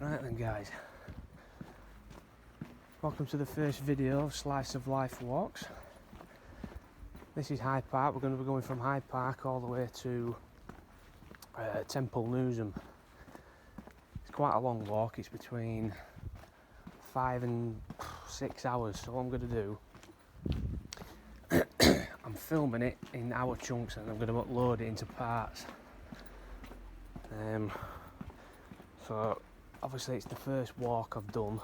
Right then guys, welcome to the first video of Slice of Life Walks. This is Hyde Park. We're going to be going from Hyde Park all the way to Temple Newsam. It's quite a long walk, it's between 5 and 6 hours, so what I'm going to do, I'm filming it in hour chunks and I'm going to upload it into parts. So obviously it's the first walk I've done,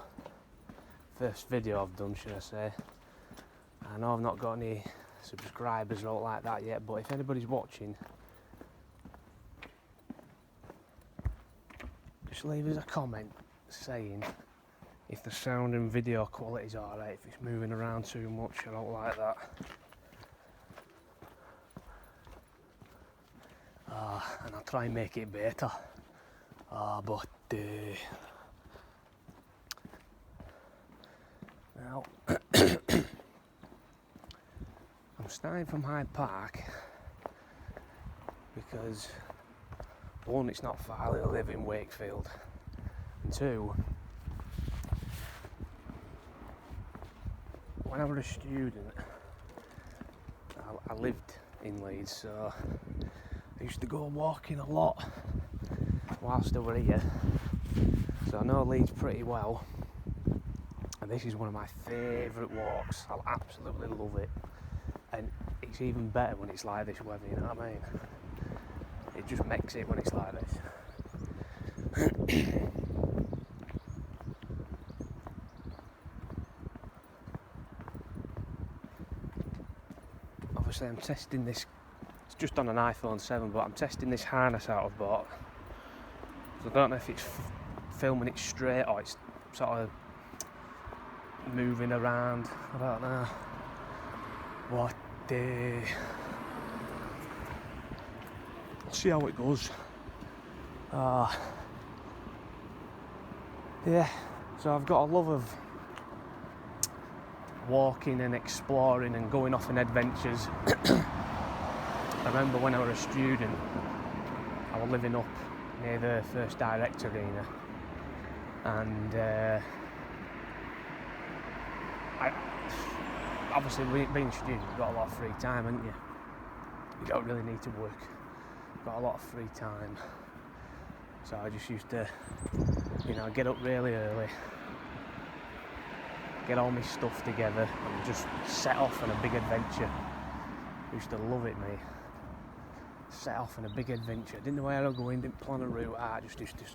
first video I've done should I say. I know I've not got any subscribers or like that yet, but if anybody's watching, just leave us a comment saying if the sound and video quality is alright, if it's moving around too much, I don't like that. And I'll try and make it better. But now I'm starting from Hyde Park because one, it's not far, I live in Wakefield, and two, when I was a student I lived in Leeds, so I used to go walking a lot whilst I were here, so I know Leeds pretty well, and this is one of my favourite walks. I absolutely love it, and it's even better when it's like this weather, you know what I mean? It just makes it when it's like this. Obviously I'm testing this, it's just on an iPhone 7, but I'm testing this harness out I've bought. So I don't know if it's filming it straight or it's sort of moving around, I don't know. What we'll see how it goes. Yeah, so I've got a love of walking and exploring and going off on adventures. I remember when I was a student, I was living up near the First Direct Arena, and I obviously being a student, you've got a lot of free time, haven't you? You don't really need to work. You've got a lot of free time. So I just used to, get up really early, get all my stuff together and just set off on a big adventure. I used to love it, mate. Set off on a big adventure. Didn't know where I was going, didn't plan a route out, just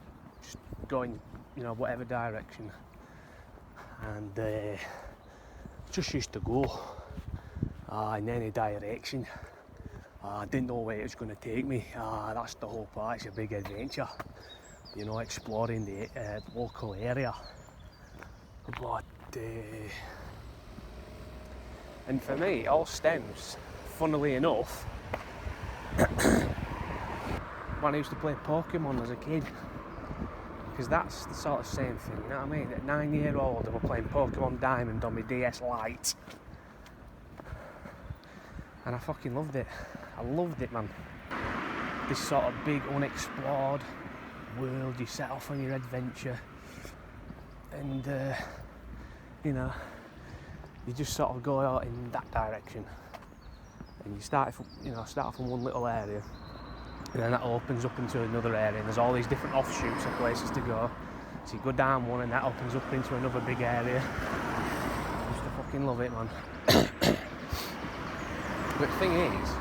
going, whatever direction. And just used to go in any direction. I didn't know where it was going to take me. That's the whole part, it's a big adventure. Exploring the local area. But and for me, it all stems, funnily enough, when I used to play Pokemon as a kid, because that's the sort of same thing, you know what I mean? At 9-year-old, I was playing Pokemon Diamond on my DS Lite, and I fucking loved it. I loved it, man. This sort of big, unexplored world, you set off on your adventure, and you just sort of go out in that direction, and you start off in one little area, and then that opens up into another area, and there's all these different offshoots of places to go. So you go down one, and that opens up into another big area. I used to fucking love it, man. But the thing is,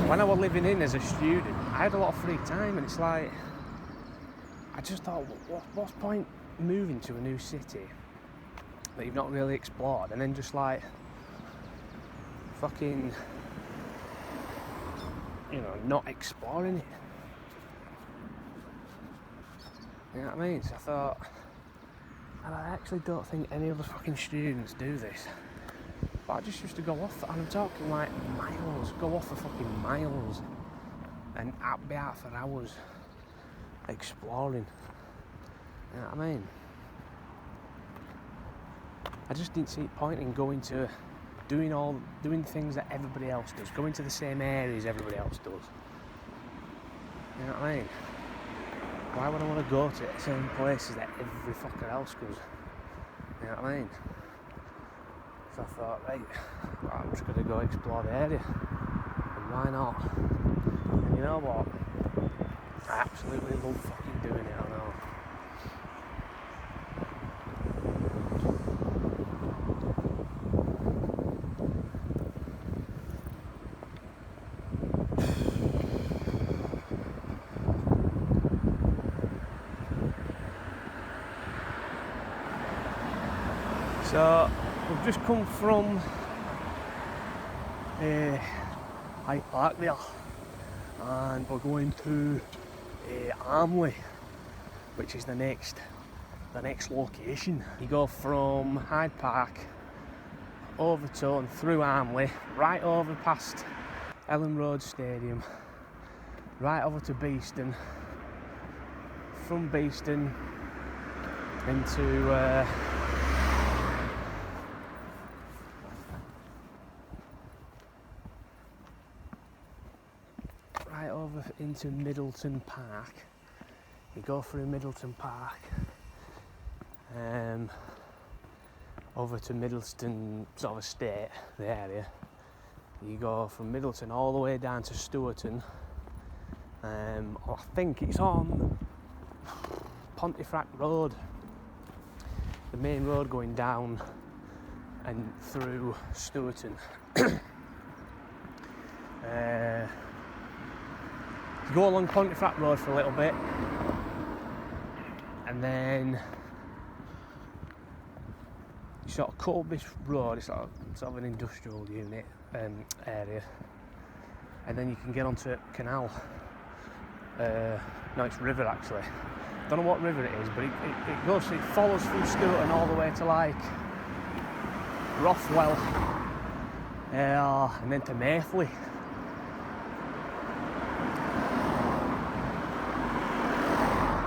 when I was living in as a student, I had a lot of free time, and it's like, I just thought, what's the point moving to a new city that you've not really explored, and then just like fucking, not exploring it. You know what I mean? So I thought, and I actually don't think any other fucking students do this, but I just used to go off, and I'm talking like miles, go off for fucking miles, and I'd be out for hours exploring. You know what I mean? I just didn't see a point in going to doing things that everybody else does, going to the same areas everybody else does. You know what I mean? Why would I want to go to the same places that every fucker else goes? You know what I mean? So I thought, right, well, I'm just going to go explore the area. And why not? And you know what? I absolutely love fucking doing it, I know. So we've just come from Hyde Park there, and we're going to Armley, which is the next location. You go from Hyde Park over to and through Armley, right over past Elland Road Stadium, right over to Beeston, from Beeston into right over into Middleton Park. You go through Middleton Park, over to Middleton sort of estate, the area. You go from Middleton all the way down to Stewarton. I think it's on Pontefract Road, the main road going down and through Stewarton. You go along Pontefract Road for a little bit, and then you sort of cut up this road. It's sort of an industrial unit area, and then you can get onto canal. No, it's river actually. Don't know what river it is, but it follows from Stewarton all the way to like Rothwell, and then to Mayfleet.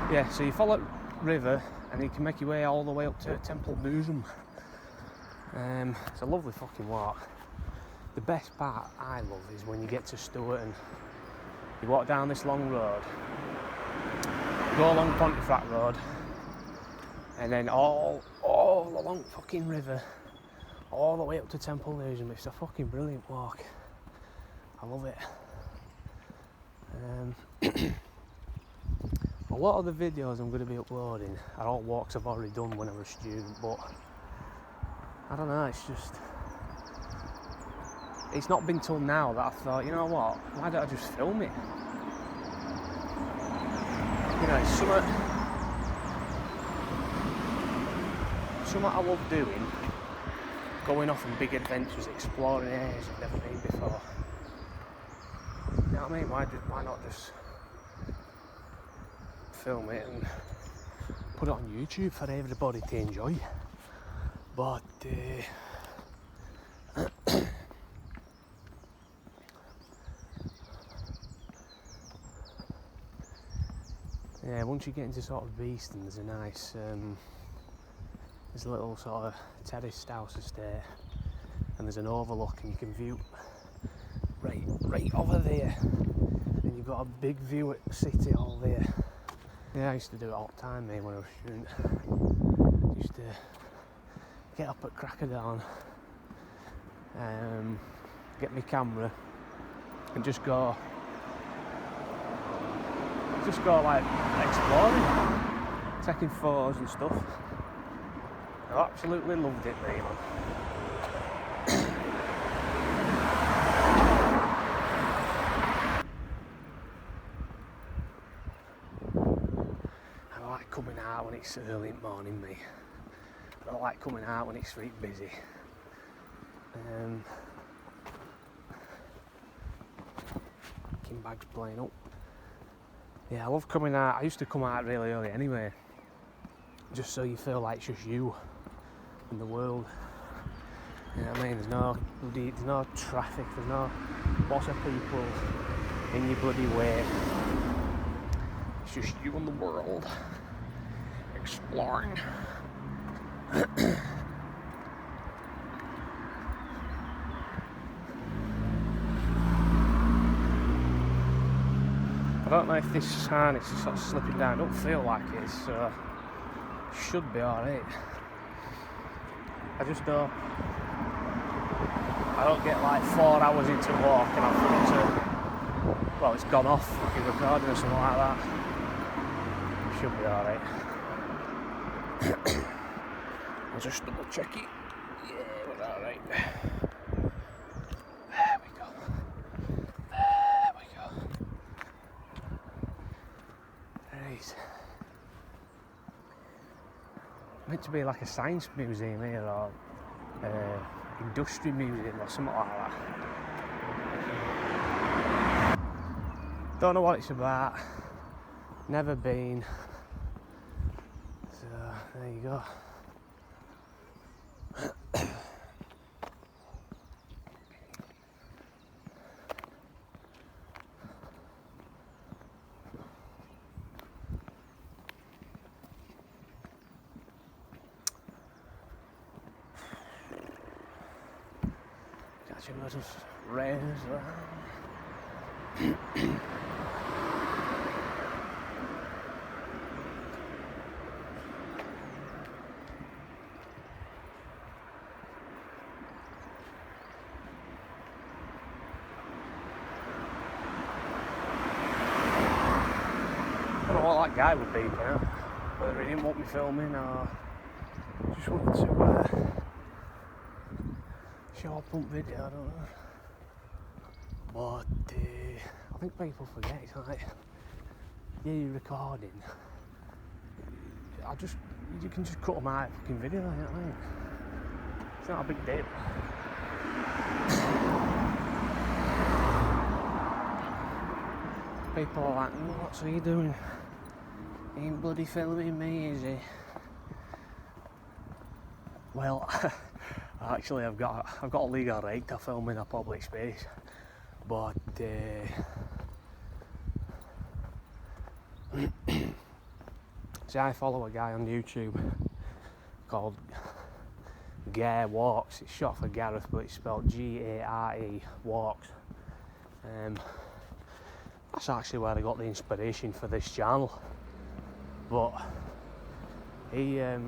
Yeah, so you follow river and you can make your way all the way up to Temple Newsam. It's a lovely fucking walk. The best part I love is when you get to Stewarton, you walk down this long road, go along Pontefract Road, and then all along fucking river, all the way up to Temple Newsam. It's a fucking brilliant walk. I love it. A lot of the videos I'm going to be uploading are all walks I've already done when I was a student, but I don't know, it's not been till now that I thought, you know what, why don't I just film it? You know, it's something I love doing, going off on big adventures, exploring areas I've never been before. You know what I mean? Why not just film it and put it on YouTube for everybody to enjoy? But yeah, once you get into sort of Beeston, there's a nice there's a little sort of terraced house estate, and there's an overlook, and you can view right over there, and you've got a big view at the city all there. Yeah, I used to do it all the time, mate, when I was a student. I used to get up at crack of dawn, get my camera, and just go like exploring, taking photos and stuff. I absolutely loved it, mate. Coming out when it's early in the morning, me. I don't like coming out when it's street busy. Fucking bags playing up. Yeah, I love coming out. I used to come out really early anyway, just so you feel like it's just you and the world. You know what I mean? There's no traffic, there's no lots of people in your bloody way. It's just you and the world. Exploring. I don't know if this harness is sort of slipping down. I don't feel like it, so should be alright. I just don't get like 4 hours into walk and I forget to, well, it's gone off fucking recording or something like that. Should be alright. I'll just double check it. Yeah, we're alright. There we go. There we go. Right. Meant to be like a science museum here or industry museum or something like that. Don't know what it's about. Never been. So there you go. Catching little rays around. I don't know what that guy would be, you know? Whether he didn't want me filming or just wanted to short pump video, I don't know. But I think people forget, it's like, yeah, you're recording. You can just cut them out of fucking video, you know what I mean? It's not a big deal. People are like, what's he doing? He ain't bloody filming me, is he? Well, actually I've got a legal right to film in a public space, but see, I follow a guy on YouTube called Gare Walks. It's short for Gareth, but it's spelled Gare Walks. That's actually where I got the inspiration for this channel. But he, I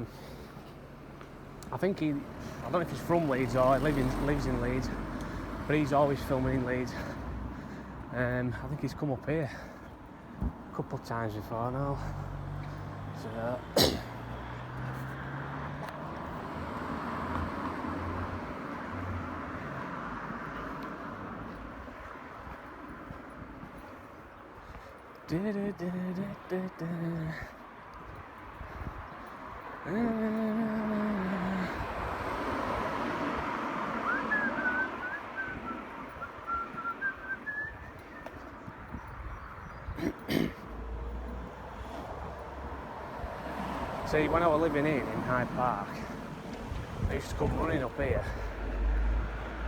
don't know if he's from Leeds or lives in Leeds, but he's always filming in Leeds. I think he's come up here a couple of times before now. So see, when I was living in Hyde Park, I used to come running up here.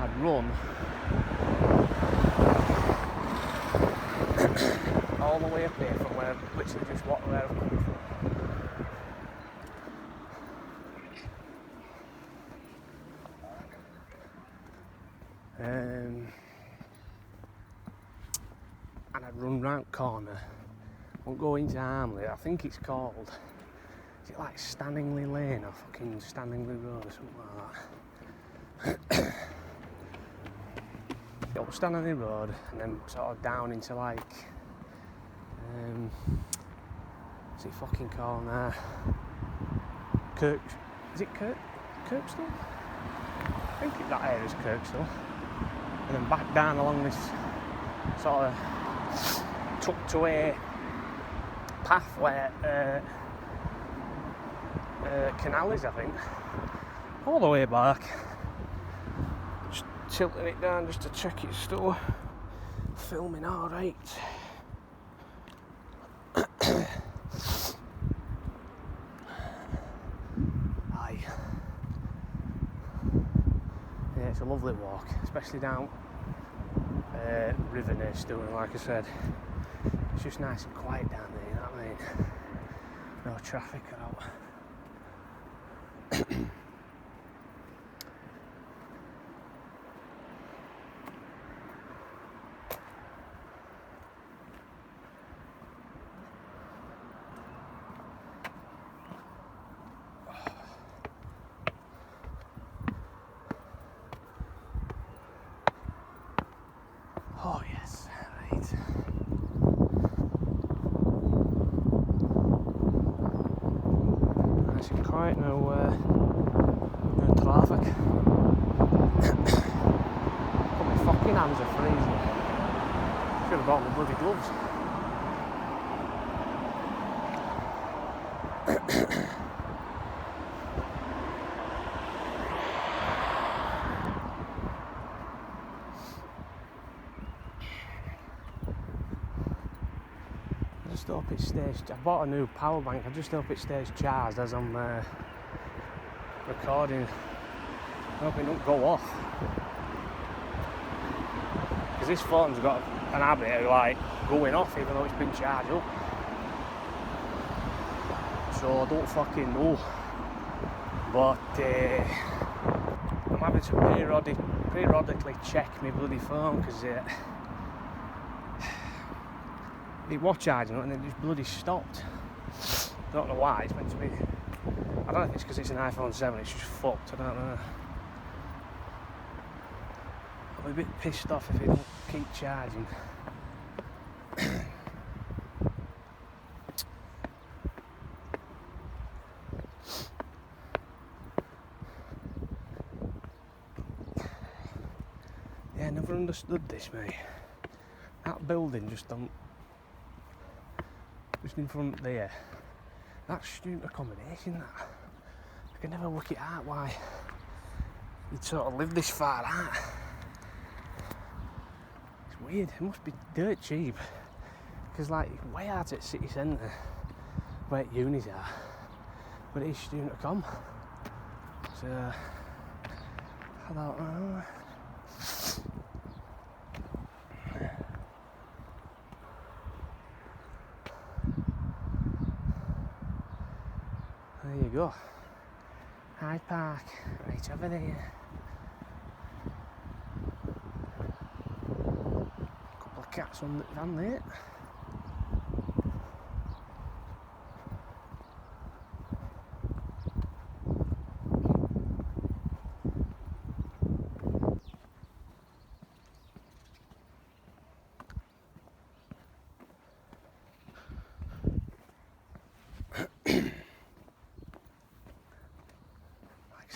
I'd run all the way up here from where I've literally just walked where I've come from. And I'd run round the corner, won't go into Armley, I think it's called, is it like Stanningley Lane or fucking Stanningley Road or something like that? Go up Stanningley Road and then sort of down into like, what's it fucking called now? Is it Kirkstall? I think that area's Kirkstall. And then back down along this sort of tucked away path where canal is, I think. All the way back. Just tilting it down just to check it's still filming alright. Aye. Yeah, it's a lovely walk, especially down River near Stilton, like I said. It's just nice and quiet down there, you know what I mean? No traffic out. Right, no traffic. But my fucking hands are freezing. Should have brought my bloody gloves. I just hope it stays. I bought a new power bank. I just hope it stays charged as I'm recording. I hope it don't go off. Because this phone's got an habit of like going off even though it's been charged up. So I don't fucking know. But I'm having to periodically check my bloody phone because it was charging up and it just bloody stopped. I don't know why, it's meant to be. I don't know if it's because it's an iPhone 7, it's just fucked, I don't know. I'll be a bit pissed off if it don't keep charging. Yeah, I never understood this, mate. That building just in front there. That's student accommodation, that. I can never work it out why you'd sort of live this far out. It's weird, it must be dirt cheap. Because like, way out at city centre, where unis are, but it is student accom. So, I don't know. There you go. Hyde Park, right over there. Couple of cats on the van there.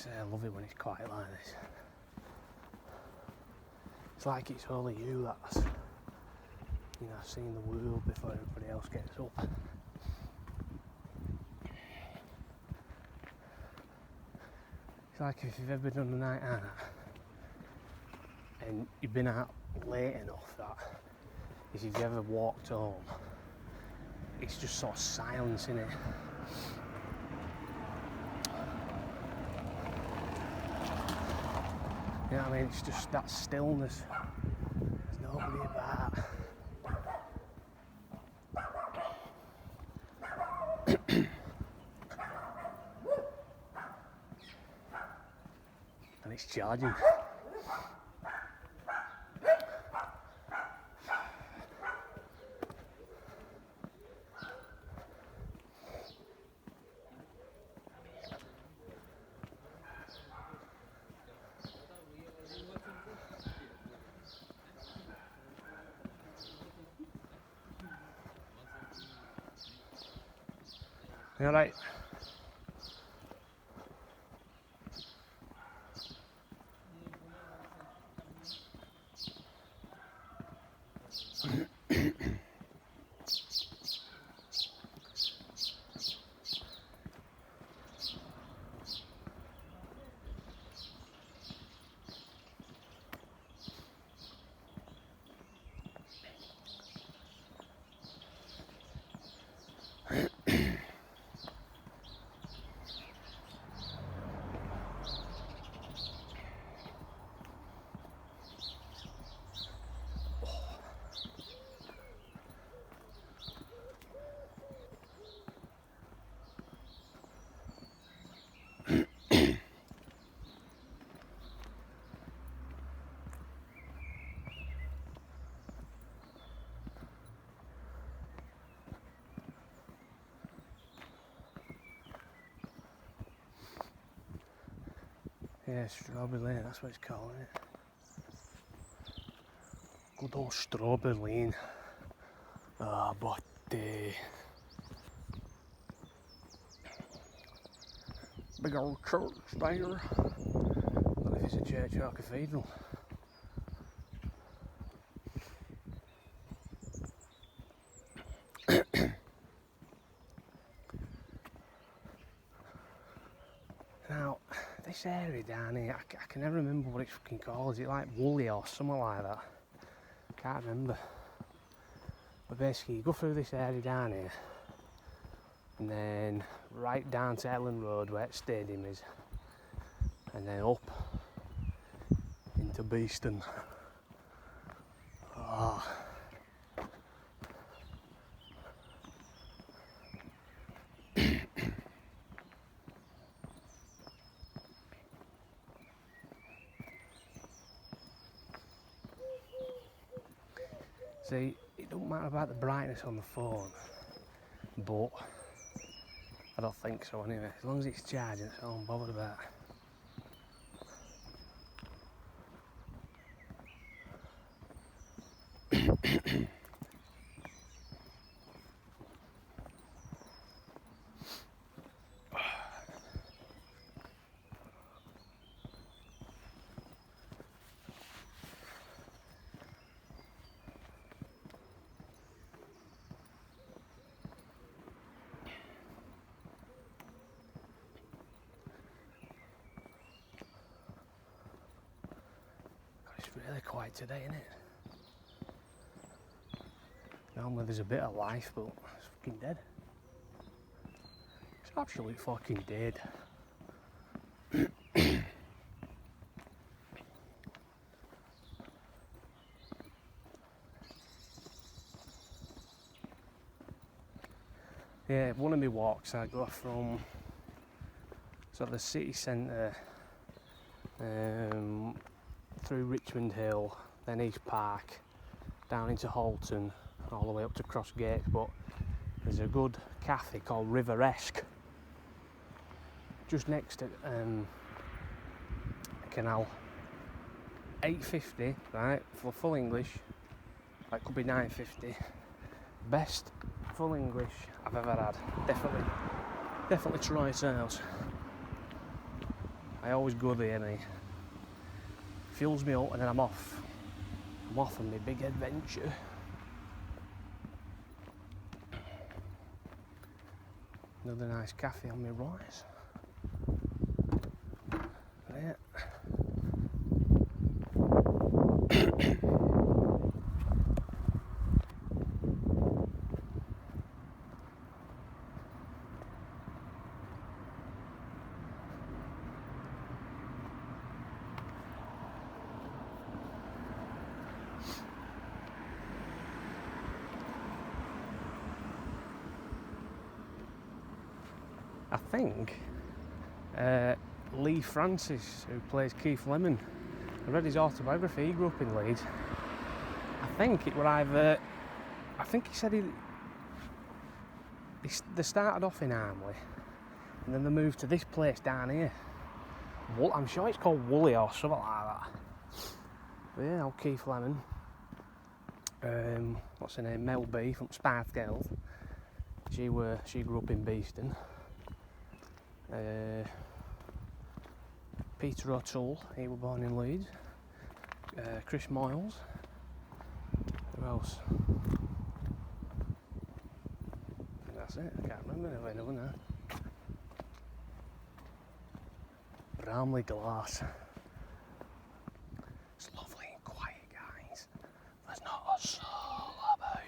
I love it when it's quiet like this. It's like it's only you that's, you know, seeing the world before everybody else gets up. It's like if you've ever done a night out and you've been out late enough that if you've ever walked home, it's just sort of silence in it. You know what I mean? It's just that stillness. There's nobody about. And it's charging. You alright? Yeah, Strawberry Lane, that's what it's called, isn't it? Good old Strawberry Lane. But Big old church there. I don't know if it's a church or a cathedral. Now, this area down here, I can never remember what it's fucking called. Is it like Wortley or something like that? Can't remember. But basically, you go through this area down here, and then right down to Elland Road where the stadium is, and then up into Beeston. Oh. See, it don't matter about the brightness on the phone, but I don't think so anyway. As long as it's charging, that's all I'm bothered about. It's really quiet today, isn't it? Normally there's a bit of life, but it's fucking dead. It's absolutely fucking dead. Yeah, one of my walks I go from sort of the city centre, through Richmond Hill, then East Park, down into Halton, all the way up to Crossgate. But there's a good cafe called Riveresque just next to canal. £8.50, right, for full English. That could be £9.50. Best full English I've ever had. Definitely try it out. I always go there and it fills me up, and then I'm off. I'm off on my big adventure. Another nice cafe on my right. There. I think Lee Francis, who plays Keith Lemon, I read his autobiography. He grew up in Leeds. I think it were either, I think he said they started off in Armley and then they moved to this place down here. I'm sure it's called Wortley or something like that. But yeah, old Keith Lemon. What's her name? Mel B from Spice Girls. She grew up in Beeston. Peter O'Toole, he was born in Leeds. Chris Moyles. Who else? That's it, I can't remember another now. Armley glass. It's lovely and quiet, guys. There's not a soul about.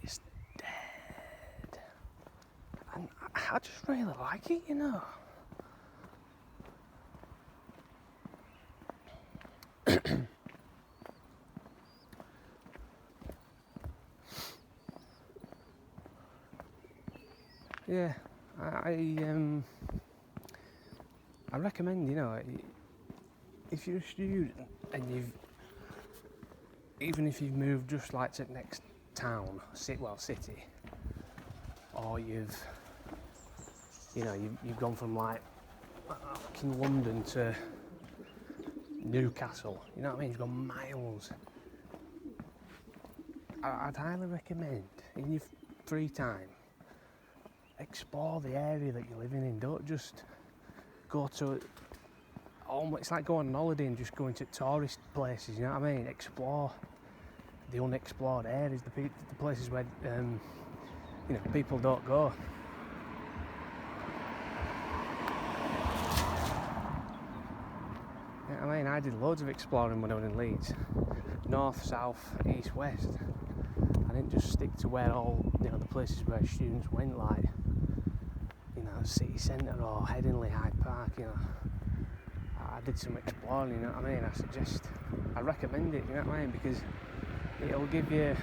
It's dead. And I just really like it, you know. Yeah, I recommend, you know, if you're a student and even if you've moved just like to the next town, city, or you've gone from like fucking London to Newcastle, you know what I mean? You've gone miles. I'd highly recommend in your free time explore the area that you're living in. Don't just go to, it's like going on holiday and just going to tourist places, you know what I mean? Explore the unexplored areas, the places where people don't go. You know what I mean? I did loads of exploring when I was in Leeds. North, south, east, west. I didn't just stick to where the places where students went, like, city centre or Headingley, Hyde Park, I did some exploring, you know what I mean? I recommend it, you know what I mean? Because it'll give you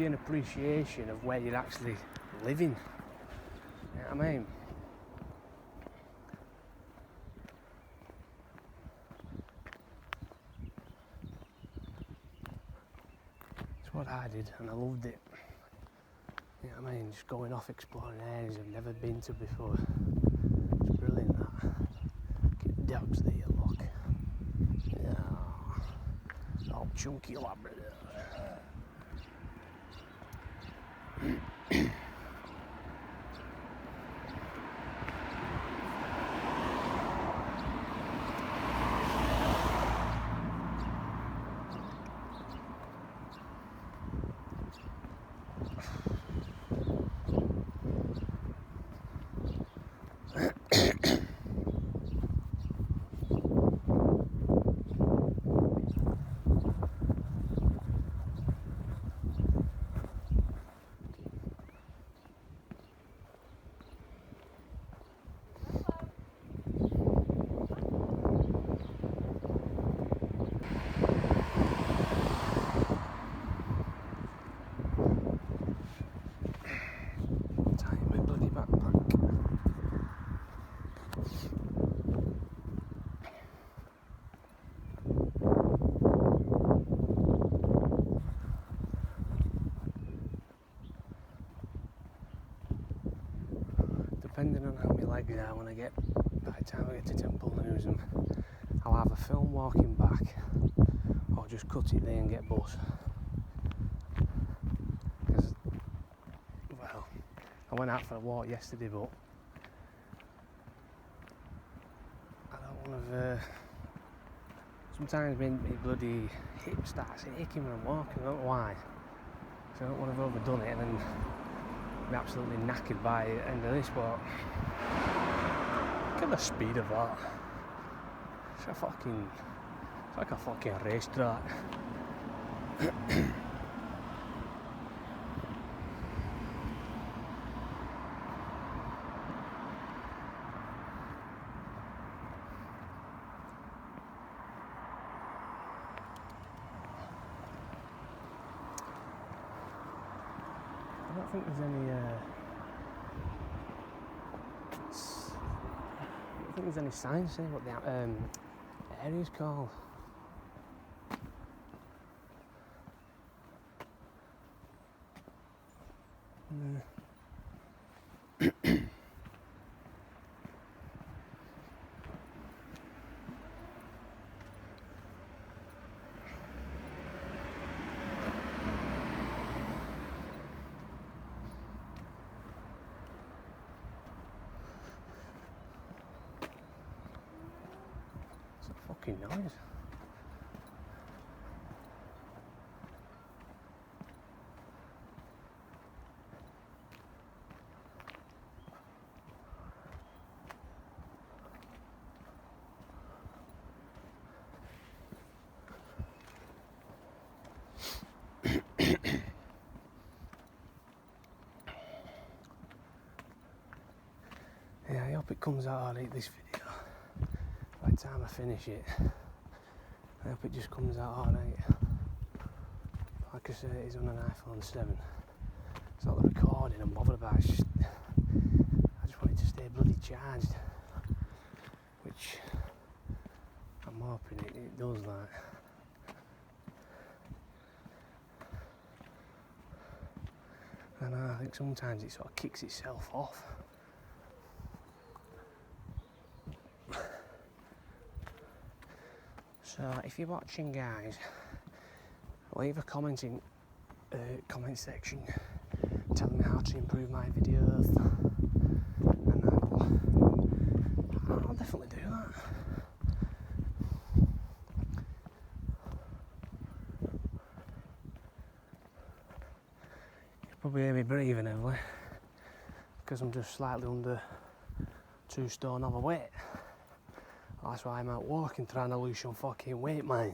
an appreciation of where you're actually living, you know what I mean? It's what I did, and I loved it. You know what I mean? Just going off exploring areas I've never been to before. It's brilliant, that. Get dogs there, look. Yeah. Oh, chunky Labrador. Depending on how my legs are when by the time I get to Temple Newsam, I'll have a film walking back, or just cut it there and get bus. Because, well, I went out for a walk yesterday, but I don't want to. Sometimes my bloody hip starts aching when I'm walking. I don't know why. So I don't want to have overdone it and then be absolutely knackered by the end of this walk. Look at the speed of that. It's like a fucking racetrack. I don't think there's any signs saying what the area's called. Fucking noise. Yeah, I hope it comes out alright, this video. By the time I finish it, I hope it just comes out alright. Like I say, it is on an iPhone 7. It's not the recording I'm bothered about, I just want it to stay bloody charged. Which I'm hoping it does that. And I think sometimes it sort of kicks itself off. So if you're watching, guys, leave a comment in comment section telling me how to improve my videos, and I'll definitely do that. You probably hear me breathing heavily because I'm just slightly under 2 stone overweight. That's why I'm out walking, trying to lose some fucking weight, man.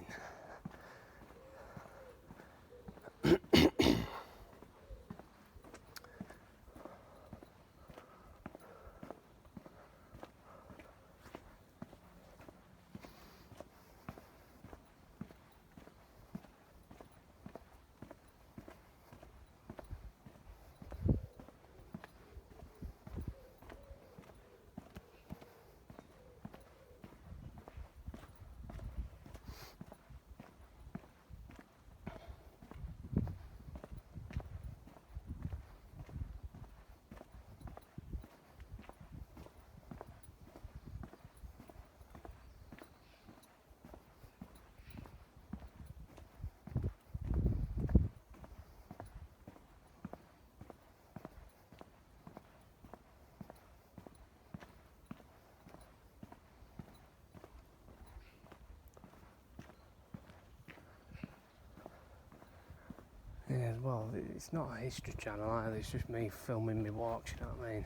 Yeah, well, it's not a history channel either, it's just me filming me walks, you know what I mean?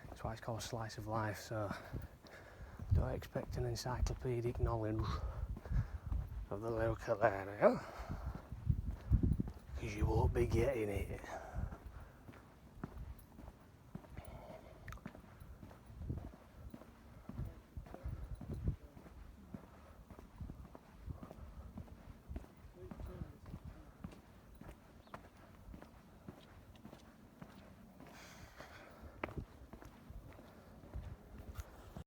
That's why it's called Slice of Life, so don't expect an encyclopedic knowledge of the local area, because you won't be getting it.